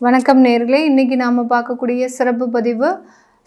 வணக்கம் நேர்களே, இன்னைக்கு நாம பார்க்கக்கூடிய சிறப்பு பதிவு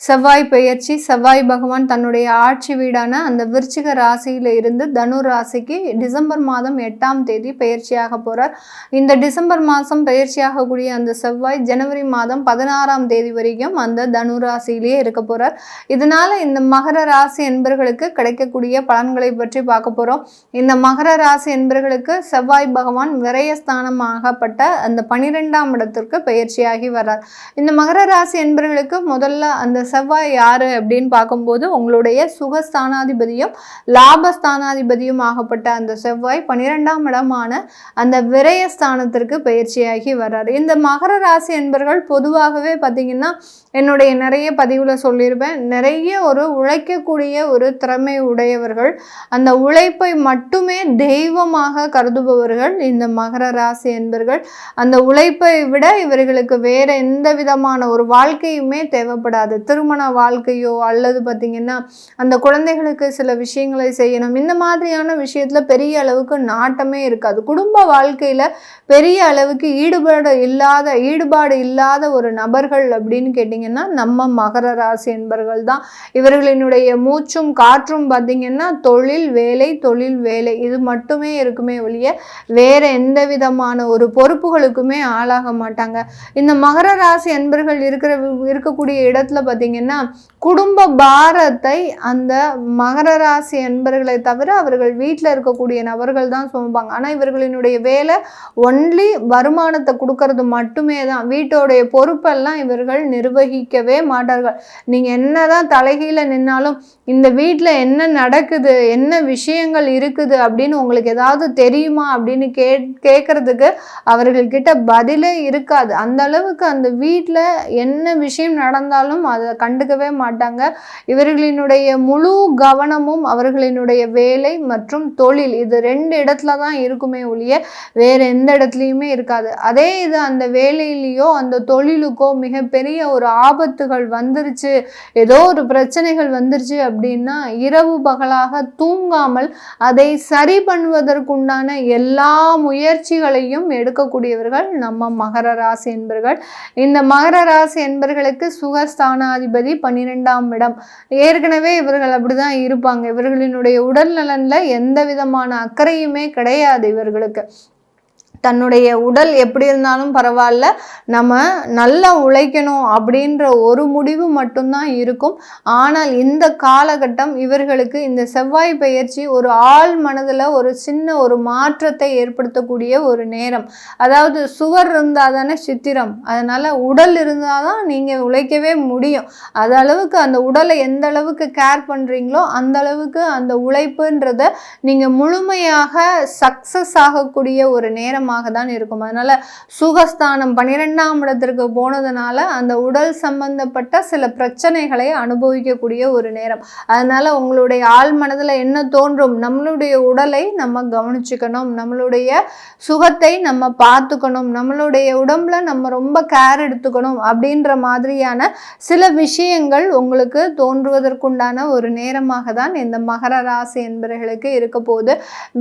செவ்வாய் பெயர்ச்சி. செவ்வாய் பகவான் தன்னுடைய ஆட்சி வீடான அந்த விருச்சிக ராசியில இருந்து தனு ராசிக்கு டிசம்பர் மாதம் 8ஆம் தேதி பெயர்ச்சியாக போறார். இந்த டிசம்பர் மாதம் பெயர்ச்சியாகக்கூடிய அந்த செவ்வாய் ஜனவரி மாதம் 16ஆம் தேதி வரைக்கும் அந்த தனு ராசியிலேயே இருக்க போறார். இதனால இந்த மகர ராசி என்பர்களுக்கு கிடைக்கக்கூடிய பலன்களை பற்றி பார்க்க போறோம். இந்த மகர ராசி என்பர்களுக்கு செவ்வாய் பகவான் விரயஸ்தானமாகப்பட்ட அந்த 12ஆம் இடத்திற்கு பெயர்ச்சியாகி வர்றார். இந்த மகர ராசி என்பர்களுக்கு முதல்ல அந்த செவ்வாய் யாரு அப்படின்னு பார்க்கும்போது உங்களுடைய சுகஸ்தானாதிபதியும் லாபஸ்தானாதிபதியும் ஆகப்பட்ட அந்த செவ்வாய் 12ஆம் இடமான அந்த விரயஸ்தானத்திற்கு பயிற்சியாகி வர்றாரு. இந்த மகர ராசி என்பர்கள் பொதுவாகவே பார்த்தீங்கன்னா என்னுடைய நிறைய பதிவுல சொல்லியிருப்பேன், நிறைய ஒரு உழைக்கக்கூடிய ஒரு திறமை உடையவர்கள், அந்த உழைப்பை மட்டுமே தெய்வமாக கருதுபவர்கள் இந்த மகர ராசி என்பர்கள். அந்த உழைப்பை விட இவர்களுக்கு வேற எந்த விதமான ஒரு வாழ்க்கையுமே தேவைப்படாது. திருமண வாழ்க்கையோ அல்லது பார்த்தீங்கன்னா அந்த குழந்தைகளுக்கு சில விஷயங்களை செய்யணும், இந்த மாதிரியான விஷயத்துல பெரிய அளவுக்கு நாட்டமே இருக்காது. குடும்ப வாழ்க்கையில பெரிய அளவுக்கு ஈடுபாடு இல்லாத ஒரு நபர்கள் அப்படின்னு கேட்டிங்கன்னா நம்ம மகர ராசி என்பர்கள் தான். இவர்களினுடைய மூச்சும் காற்றும் பார்த்தீங்கன்னா தொழில் வேலை இது மட்டுமே இருக்குமே ஒழிய வேற எந்த விதமான ஒரு பொறுப்புகளுக்குமே ஆளாக மாட்டாங்க. இந்த மகர ராசி என்பர்கள் இருக்கக்கூடிய இடத்துல பார்த்தீங்கன்னா குடும்ப பாரத்தை அந்த மகர ராசி என்பர்களை தவிர அவர்கள் வீட்டில் இருக்கக்கூடிய நபர்கள் தான் சுமப்பாங்க. ஆனால் இவர்களினுடைய வேலை ஒன்லி வருமானத்தை கொடுக்கறது மட்டுமே தான். வீட்டோடைய பொறுப்பெல்லாம் இவர்கள் நிர்வகிக்கவே மாட்டார்கள். நீங்கள் என்னதான் தலைகீழ நின்னாலும் இந்த வீட்டில் என்ன நடக்குது, என்ன விஷயங்கள் இருக்குது அப்படின்னு உங்களுக்கு ஏதாவது தெரியுமா அப்படின்னு கேட்கறதுக்கு அவர்கள்கிட்ட பதிலே இருக்காது. அந்த அளவுக்கு அந்த வீட்டில் என்ன விஷயம் நடந்தாலும் அதை கண்டுக்கவே மாட்டாங்க. இவர்களினுடைய முழு கவனமும் அவர்களினுடைய வேலை மற்றும் தொழில், இது 2 இடத்துல தான் இருக்குமே ஒழிய வேற எந்த இடத்துலையுமே இருக்காது. அதே இது அந்த வேலையிலேயோ அந்த தொழிலுக்கோ மிகப்பெரிய ஒரு ஆபத்துகள் வந்துருச்சு, ஏதோ ஒரு பிரச்சனைகள் வந்துருச்சு அப்படின்னா இரவு பகலாக தூங்காமல் அதை சரி பண்ணுவதற்குண்டான எல்லா முயற்சிகளையும் எடுக்கக்கூடியவர்கள் நம்ம மகர ராசி என்பர்கள். இந்த மகர ராசி என்பர்களுக்கு சுகஸ்தானாதிபதி 12ஆம் இடம். ஏற்கனவே இவர்கள் அப்படிதான் இருப்பாங்க. இவர்களினுடைய உடல் நலன்ல எந்த விதமான அக்கறையுமே கிடையாது. இவர்களுக்கு தன்னுடைய உடல் எப்படி இருந்தாலும் பரவாயில்ல, நம்ம நல்லா உழைக்கணும் அப்படின்ற ஒரு முடிவு மட்டும்தான் இருக்கும். ஆனால் இந்த காலகட்டம் இவர்களுக்கு இந்த செவ்வாய் பெயர்ச்சி ஒரு ஆள் மனதில் ஒரு சின்ன ஒரு மாற்றத்தை ஏற்படுத்தக்கூடிய ஒரு நேரம். அதாவது சுவர் இருந்தால் தானே சித்திரம், அதனால் உடல் இருந்தால் தான் நீங்கள் உழைக்கவே முடியும். அது அளவுக்கு அந்த உடலை எந்த அளவுக்கு கேர் பண்ணுறீங்களோ அந்த அளவுக்கு அந்த உழைப்புன்றதை நீங்கள் முழுமையாக சக்ஸஸ் ஆகக்கூடிய ஒரு நேரம் தான் இருக்கும். அதனால சுகஸ்தானம் 12ஆம் இடத்திற்கு போனதுனால அந்த உடல் சம்பந்தப்பட்ட சில பிரச்சனைகளை அனுபவிக்கக்கூடிய ஒரு நேரம். அதனால உங்களுடைய ஆள் மனதில் என்ன தோன்றும், நம்மளுடைய உடலை நம்ம கவனிச்சுக்கணும், நம்மளுடைய சுகத்தை நம்ம பார்த்துக்கணும், நம்மளுடைய உடம்புல நம்ம ரொம்ப கேர் எடுத்துக்கணும் அப்படின்ற மாதிரியான சில விஷயங்கள் உங்களுக்கு தோன்றுவதற்குண்டான ஒரு நேரமாக தான் இந்த மகர ராசி என்பவர்களுக்கு இருக்க போது.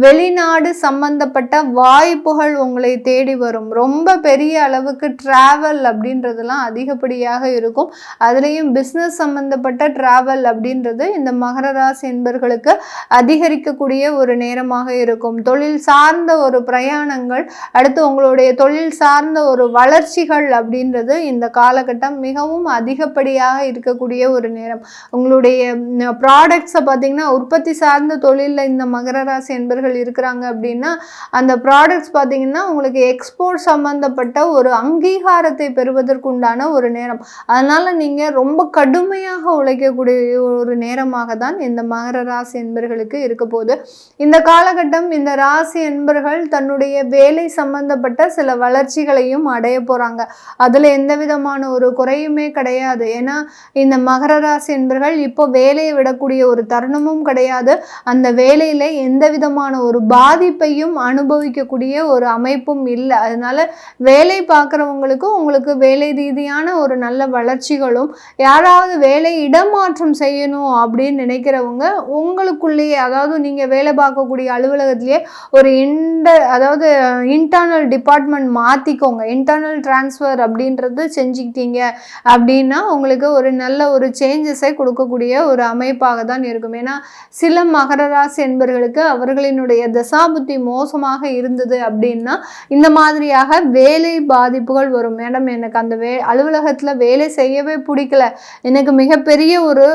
வெளிநாடு சம்பந்தப்பட்ட வாய்ப்புகள் உங்களை தேடி வரும். ரொம்ப பெரிய அளவுக்கு டிராவல் அப்படின்றதெல்லாம் அதிகப்படியாக இருக்கும். அதுலேயும் பிஸ்னஸ் சம்பந்தப்பட்ட டிராவல் அப்படின்றது இந்த மகர ராசி என்பர்களுக்கு அதிகரிக்கக்கூடிய ஒரு நேரமாக இருக்கும். தொழில் சார்ந்த ஒரு பிரயாணங்கள், அடுத்து உங்களுடைய தொழில் சார்ந்த ஒரு வளர்ச்சிகள் அப்படின்றது இந்த காலகட்டம் மிகவும் அதிகப்படியாக இருக்கக்கூடிய ஒரு நேரம். உங்களுடைய ப்ராடக்ட்ஸை பார்த்தீங்கன்னா உற்பத்தி சார்ந்த தொழிலில் இந்த மகர ராசி என்பர்கள் இருக்கிறாங்க அப்படின்னா அந்த ப்ராடக்ட்ஸ் பார்த்தீங்கன்னா உங்களுக்கு எக்ஸ்போர்ட் சம்பந்தப்பட்ட ஒரு அங்கீகாரத்தை பெறுவதற்குண்டான ஒரு நேரம். அதனால நீங்க ரொம்ப கடுமையாக உழைக்கக்கூடிய ஒரு நேரமாக தான் இந்த மகர ராசி என்பர்களுக்கு இருக்க போது. இந்த காலகட்டம் இந்த ராசி என்பர்கள் தன்னுடைய வேலை சம்பந்தப்பட்ட சில வளர்ச்சிகளையும் அடைய போறாங்க. அதுல எந்த விதமான ஒரு குறையுமே கிடையாது. ஏன்னா இந்த மகர ராசி என்பர்கள் இப்போ வேலையை விடக்கூடிய ஒரு தருணமும் கிடையாது. அந்த வேலையில எந்த விதமான ஒரு பாதிப்பையும் அனுபவிக்கக்கூடிய ஒரு அமைப்பும் இல்லை. அதனால வேலை பார்க்குறவங்களுக்கு உங்களுக்கு வேலை ரீதியான ஒரு நல்ல வளர்ச்சிகளும், யாராவது வேலை இடமாற்றம் செய்யணும் அப்படின்னு நினைக்கிறவங்க உங்களுக்குள்ளேயே, அதாவது நீங்கள் வேலை பார்க்கக்கூடிய அலுவலகத்திலேயே ஒரு அதாவது இன்டர்னல் டிபார்ட்மெண்ட் மாற்றிக்கோங்க. இன்டர்னல் டிரான்ஸ்ஃபர் அப்படின்றது செஞ்சுக்கிட்டீங்க அப்படின்னா உங்களுக்கு ஒரு நல்ல ஒரு சேஞ்சஸை கொடுக்கக்கூடிய ஒரு அமைப்பாக தான் இருக்கும். ஏன்னா சில மகர ராசி என்பவர்களுக்கு அவர்களினுடைய தசாபுத்தி மோசமாக இருந்தது அப்படின்னா இந்த மாதிரியாக வேலை பாதிப்புகள் வரும். மேடம் எனக்கு அந்த அலுவலகத்தில் வேலை செய்யவே பிடிக்கல, எனக்கு மிகப்பெரிய ஒரு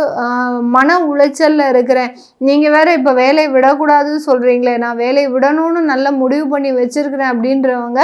மன உளைச்சல்ல இருக்கிறேன், நீங்கள் வேற இப்போ வேலை விடக்கூடாதுன்னு சொல்கிறீங்களே, நான் வேலை விடணும்னு நல்ல முடிவு பண்ணி வச்சிருக்கிறேன் அப்படின்றவங்க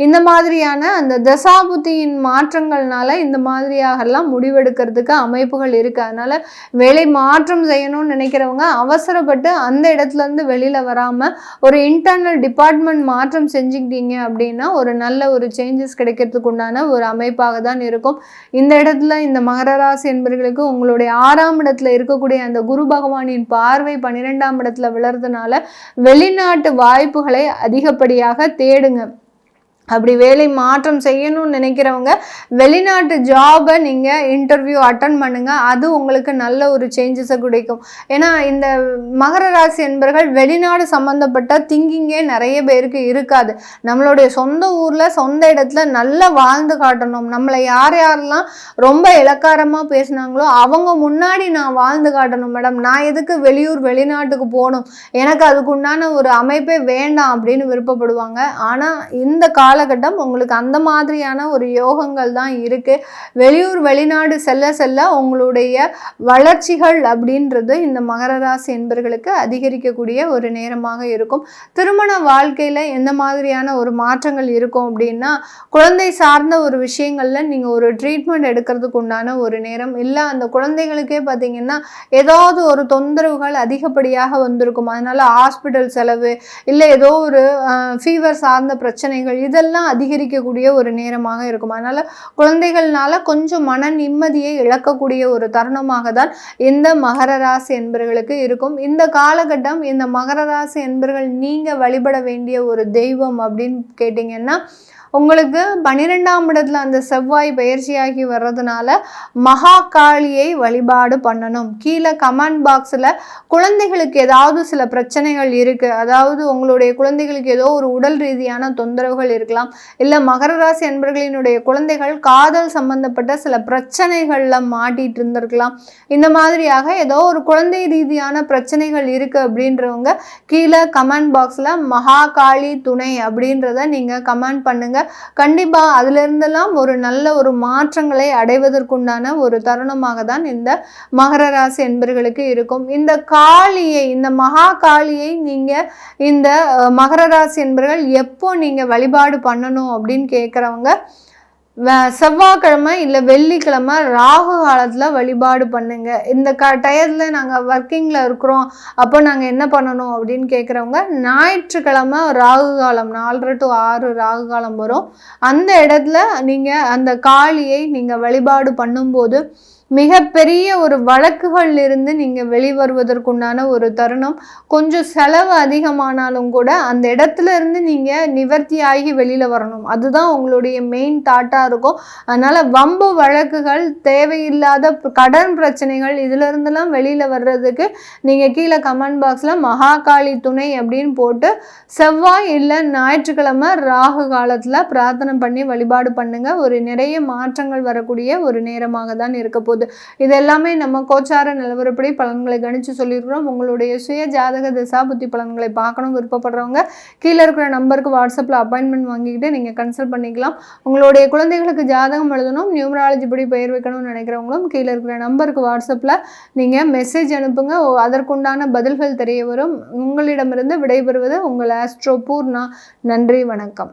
இந்த மாதிரியான அந்த தசாபுத்தியின் மாற்றங்கள்னால இந்த மாதிரியாகலாம் முடிவெடுக்கிறதுக்கு அமைப்புகள் இருக்குது. அதனால வேலை மாற்றம் செய்யணும்னு நினைக்கிறவங்க அவசரப்பட்டு அந்த இடத்துல இருந்து வெளியில வராம ஒரு இன்டர்னல் டிபார்ட்மெண்ட் மாற்றம் செஞ்சுக்கிட்டீங்க அப்படின்னா ஒரு நல்ல ஒரு சேஞ்சஸ் கிடைக்கிறதுக்கு உண்டான ஒரு அமைப்பாக தான் இருக்கும். இந்த இடத்துல இந்த மகர ராசி என்பவர்களுக்கு உங்களுடைய 6ஆம் இடத்துல இருக்கக்கூடிய அந்த குரு பகவானின் பார்வை 12ஆம் இடத்துல விழறதுனால வெளிநாட்டு வாய்ப்புகளை அதிகப்படியாக தேடுங்க. அப்படி வேலை மாற்றம் செய்யணும்னு நினைக்கிறவங்க வெளிநாட்டு ஜாபை நீங்கள் இன்டர்வியூ அட்டன் பண்ணுங்கள், அது உங்களுக்கு நல்ல ஒரு சேஞ்சஸை கிடைக்கும். ஏன்னா இந்த மகர ராசி என்பவர்கள் வெளிநாடு சம்மந்தப்பட்ட திங்கிங்கே நிறைய பேருக்கு இருக்காது. நம்மளுடைய சொந்த ஊரில் சொந்த இடத்துல நல்லா வாழ்ந்து காட்டணும், நம்மளை யாரெல்லாம் ரொம்ப இலக்காரமாக பேசினாங்களோ அவங்க முன்னாடி நான் வாழ்ந்து காட்டணும் மேடம், நான் எதுக்கு வெளிநாட்டுக்கு போகணும், எனக்கு அதுக்கு உண்டான ஒரு அமைப்பே வேண்டாம் அப்படின்னு விருப்பப்படுவாங்க. ஆனால் இந்த காலகட்டம் உங்களுக்கு அந்த மாதிரியான ஒரு யோகங்கள் தான் இருக்கு. வெளிநாடு செல்ல உங்களுடைய வளர்ச்சிகள் அப்படின்றது இந்த மகர ராசி என்பவர்களுக்கு அதிகரிக்கக்கூடிய ஒரு நேரமாக இருக்கும். திருமண வாழ்க்கையில எந்த மாதிரியான ஒரு மாற்றங்கள் இருக்கும் அப்படின்னா குழந்தை சார்ந்த ஒரு விஷயங்கள்ல நீங்க ஒரு ட்ரீட்மெண்ட் எடுக்கிறதுக்கு உண்டான ஒரு நேரம், இல்லை அந்த குழந்தைகளுக்கே பார்த்தீங்கன்னா ஏதாவது ஒரு தொந்தரவுகள் அதிகப்படியாக வந்திருக்கும், அதனால ஹாஸ்பிட்டல் செலவு இல்லை ஏதோ ஒரு ஃபீவர் சார்ந்த பிரச்சனைகள் இதெல்லாம் அதிகரிக்கக்கூடிய ஒரு நேரமாக இருக்கும். அதனால குழந்தைகள்னால கொஞ்சம் மன நிம்மதியை இழக்கக்கூடிய ஒரு தருணமாக தான் இந்த மகர ராசி என்பவர்களுக்கு இருக்கும். இந்த காலகட்டம் இந்த மகர ராசி என்பவர்கள் நீங்க வழிபட வேண்டிய ஒரு தெய்வம் அப்படின்னு கேட்டீங்கன்னா உங்களுக்கு 12ஆம் இடத்துல அந்த செவ்வாய் பயிற்சியாகி வர்றதுனால மகாகாளியை வழிபாடு பண்ணணும். கீழே கமெண்ட் பாக்ஸில் குழந்தைகளுக்கு ஏதாவது சில பிரச்சனைகள் இருக்குது, அதாவது உங்களுடைய குழந்தைகளுக்கு ஏதோ ஒரு உடல் ரீதியான தொந்தரவுகள் இருக்கலாம், இல்லை மகர ராசி என்பவர்களினுடைய குழந்தைகள் காதல் சம்பந்தப்பட்ட சில பிரச்சனைகளில் மாட்டிட்டு இருந்திருக்கலாம், இந்த மாதிரியாக ஏதோ ஒரு குழந்தை ரீதியான பிரச்சனைகள் இருக்குது அப்படின்றவங்க கீழே கமெண்ட் பாக்ஸில் மகாகாளி துணை அப்படின்றத நீங்கள் கமெண்ட் பண்ணுங்க. கண்டிப்பா அதுல இருந்தெல்லாம் ஒரு நல்ல ஒரு மாற்றங்களை அடைவதற்குண்டான ஒரு தருணமாக தான் இந்த மகர ராசி என்பவர்களுக்கு இருக்கும். இந்த மகா காளியை நீங்க இந்த மகர ராசி என்பவர்கள் எப்போ நீங்க வழிபாடு பண்ணணும் அப்படின்னு கேட்கிறவங்க செவ்வாய்க்கிழமை இல்லை வெள்ளிக்கிழமை ராகு காலத்தில் வழிபாடு பண்ணுங்க. இந்த டயத்தில் நாங்கள் ஒர்க்கிங்கில் இருக்கிறோம், அப்போ நாங்கள் என்ன பண்ணணும் அப்படின்னு கேட்குறவங்க ஞாயிற்றுக்கிழமை ராகு காலம் 4:30 to 6 ராகு காலம் வரும், அந்த இடத்துல நீங்கள் அந்த காளியை நீங்கள் வழிபாடு பண்ணும்போது மிகப்பெரிய ஒரு வழக்குகள் இருந்து நீங்கள் வெளிவருவதற்குண்டான ஒரு தருணம். கொஞ்சம் செலவு அதிகமானாலும் கூட அந்த இடத்துல இருந்து நீங்கள் நிவர்த்தி ஆகி வெளியில் வரணும், அதுதான் உங்களுடைய மெயின் தாட்டாக இருக்கும். அதனால் வம்பு வழக்குகள், தேவையில்லாத கடன் பிரச்சனைகள், இதில் இருந்தெல்லாம் வெளியில் வர்றதுக்கு நீங்கள் கீழே கமெண்ட் பாக்ஸில் மகாகாளி துணை அப்படின்னு போட்டு செவ்வாய் இல்லை ஞாயிற்றுக்கிழமை ராகு காலத்தில் பிரார்த்தனை பண்ணி வழிபாடு பண்ணுங்க. ஒரு நிறைய மாற்றங்கள் வரக்கூடிய ஒரு நேரமாக தான் இருக்க போகுது. இது எல்லாமே நம்ம கோச்சார நிலவரப்படி பலன்களை கணிச்சு சொல்லியிருக்கிறோம். உங்களுடைய சுய ஜாதக திசா புத்தி பலன்களை பார்க்கணும் விருப்பப்படுறவங்க கீழே இருக்கிற நம்பருக்கு வாட்ஸ்அப்பில் அப்பாயின்மெண்ட் வாங்கிக்கிட்டு நீங்கள் கன்சல்ட் பண்ணிக்கலாம். உங்களுடைய குழந்தைகளுக்கு ஜாதகம் எழுதணும், நியூமராலஜி படி பெயர் வைக்கணும்னு நினைக்கிறவங்களும் கீழே இருக்கிற நம்பருக்கு வாட்ஸ்அப்பில் நீங்கள் மெசேஜ் அனுப்புங்க, அதற்குண்டான பதில்கள் தெரிய வரும். உங்களிடமிருந்து விடைபெறுவது உங்கள் ஆஸ்ட்ரோ பூர்ணா. நன்றி, வணக்கம்.